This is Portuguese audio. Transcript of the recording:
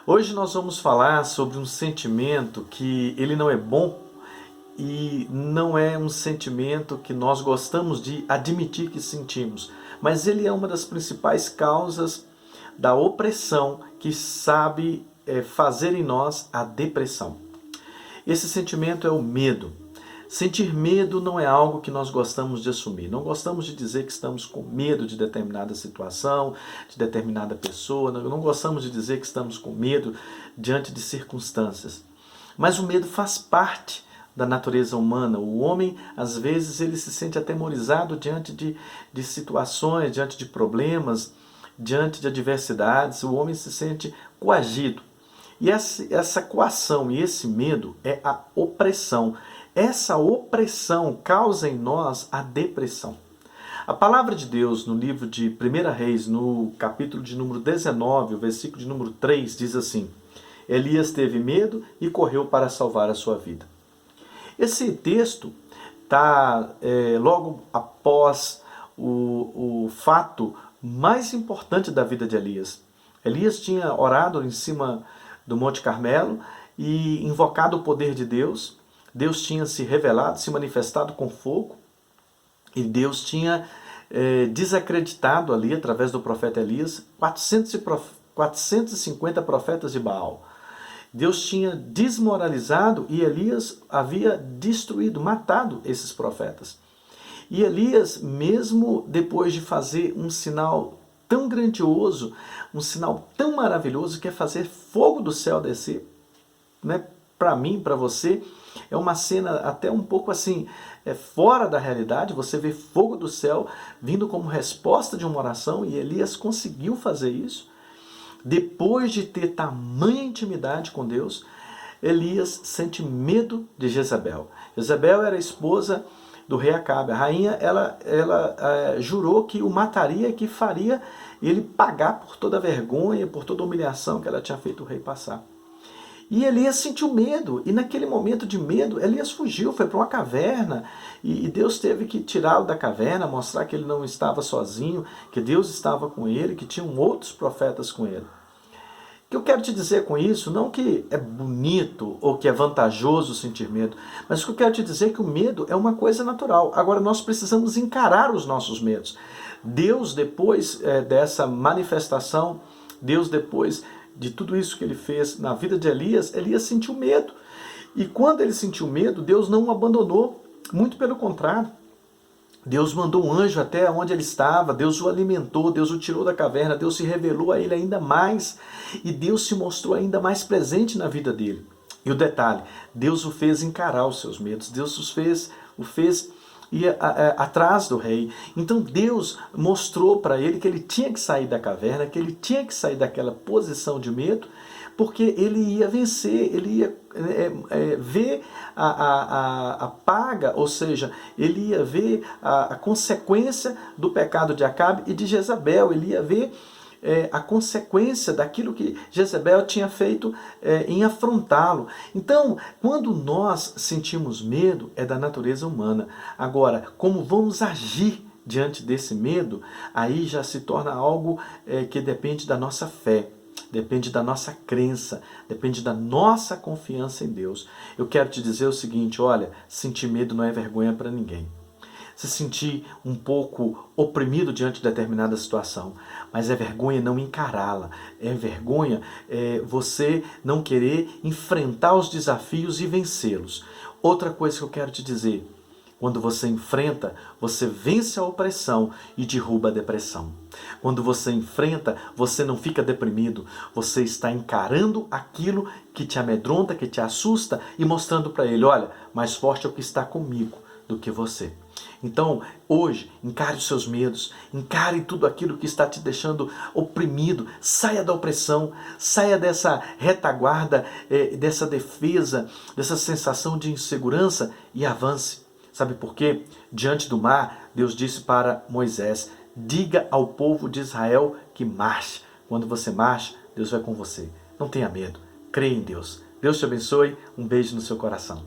Hoje nós vamos falar sobre um sentimento que ele não é bom e não é um sentimento que nós gostamos de admitir que sentimos, mas ele é uma das principais causas da opressão que sabe fazer em nós a depressão. Esse sentimento é o medo. Sentir medo não é algo que nós gostamos de assumir. Não gostamos de dizer que estamos com medo de determinada situação, de determinada pessoa. Não gostamos de dizer que estamos com medo diante de circunstâncias. Mas o medo faz parte da natureza humana. O homem, às vezes, ele se sente atemorizado diante de situações, diante de problemas, diante de adversidades. O homem se sente coagido. E essa coação e esse medo é a opressão. Essa opressão causa em nós a depressão. A palavra de Deus no livro de 1 Reis, no capítulo de número 19, o versículo de número 3, diz assim: Elias teve medo e correu para salvar a sua vida. Esse texto está logo após o fato mais importante da vida de Elias. Elias tinha orado em cima do Monte Carmelo e invocado o poder de Deus. Deus tinha se revelado, se manifestado com fogo, e Deus tinha desacreditado ali, através do profeta Elias, 450 profetas de Baal. Deus tinha desmoralizado e Elias havia destruído, matado esses profetas. E Elias, mesmo depois de fazer um sinal tão grandioso, um sinal tão maravilhoso, que é fazer fogo do céu descer, né? Para mim, para você, é uma cena até um pouco assim, fora da realidade. Você vê fogo do céu vindo como resposta de uma oração, e Elias conseguiu fazer isso. Depois de ter tamanha intimidade com Deus, Elias sente medo de Jezabel. Jezabel era a esposa do rei Acabe. A rainha, ela jurou que o mataria, que faria ele pagar por toda a vergonha, por toda a humilhação que ela tinha feito o rei passar. E Elias sentiu medo, e naquele momento de medo, Elias fugiu, foi para uma caverna, e Deus teve que tirá-lo da caverna, mostrar que ele não estava sozinho, que Deus estava com ele, que tinham outros profetas com ele. O que eu quero te dizer com isso, não que é bonito ou que é vantajoso sentir medo, mas o que eu quero te dizer é que o medo é uma coisa natural. Agora nós precisamos encarar os nossos medos. Deus, depois dessa manifestação, Deus, depois de tudo isso que ele fez na vida de Elias, Elias sentiu medo. E quando ele sentiu medo, Deus não o abandonou, muito pelo contrário. Deus mandou um anjo até onde ele estava, Deus o alimentou, Deus o tirou da caverna, Deus se revelou a ele ainda mais, e Deus se mostrou ainda mais presente na vida dele. E o detalhe, Deus o fez encarar os seus medos, Deus o fez ir atrás do rei. Então Deus mostrou para ele que ele tinha que sair da caverna, que ele tinha que sair daquela posição de medo, porque ele ia vencer, ele ia ver a paga, ou seja, ele ia ver a consequência do pecado de Acabe e de Jezabel, ele ia ver a consequência daquilo que Jezabel tinha feito em afrontá-lo. Então, quando nós sentimos medo, é da natureza humana. Agora, como vamos agir diante desse medo, aí já se torna algo que depende da nossa fé. Depende da nossa crença, depende da nossa confiança em Deus. Eu quero te dizer o seguinte, olha, sentir medo não é vergonha para ninguém. Se sentir um pouco oprimido diante de determinada situação, mas é vergonha não encará-la, é vergonha você não querer enfrentar os desafios e vencê-los. Outra coisa que eu quero te dizer, quando você enfrenta, você vence a opressão e derruba a depressão. Quando você enfrenta, você não fica deprimido, você está encarando aquilo que te amedronta, que te assusta e mostrando para ele, olha, mais forte é o que está comigo do que você. Então, hoje, encare os seus medos, encare tudo aquilo que está te deixando oprimido, saia da opressão, saia dessa retaguarda, dessa defesa, dessa sensação de insegurança e avance. Sabe por quê? Diante do mar, Deus disse para Moisés, diga ao povo de Israel que marche. Quando você marcha, Deus vai com você. Não tenha medo, creia em Deus. Deus te abençoe, um beijo no seu coração.